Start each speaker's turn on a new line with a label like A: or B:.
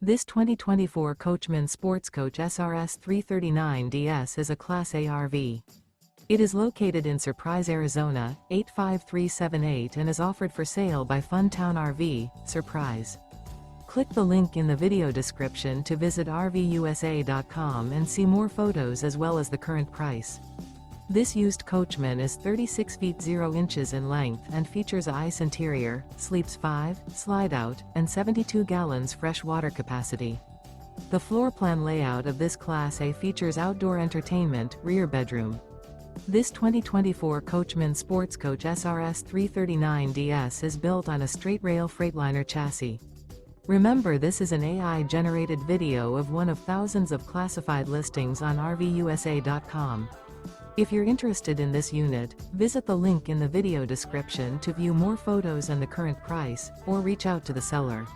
A: This 2024 Coachmen Sportscoach SRS 339DS is a Class A RV. It is located in Surprise, Arizona, 85378 and is offered for sale by Funtown RV, Surprise. Click the link in the video description to visit RVUSA.com and see more photos as well as the current price. This used Coachman is 36 feet 0 inches in length and features a ice interior, sleeps 5, slide-out, and 72 gallons fresh water capacity. The floor plan layout of this Class A features outdoor entertainment, rear bedroom. This 2024 Coachmen Sportscoach SRS 339DS is built on a Straight Rail Freightliner chassis. Remember, this is an AI-generated video of one of thousands of classified listings on RVUSA.com. If you're interested in this unit, visit the link in the video description to view more photos and the current price, or reach out to the seller.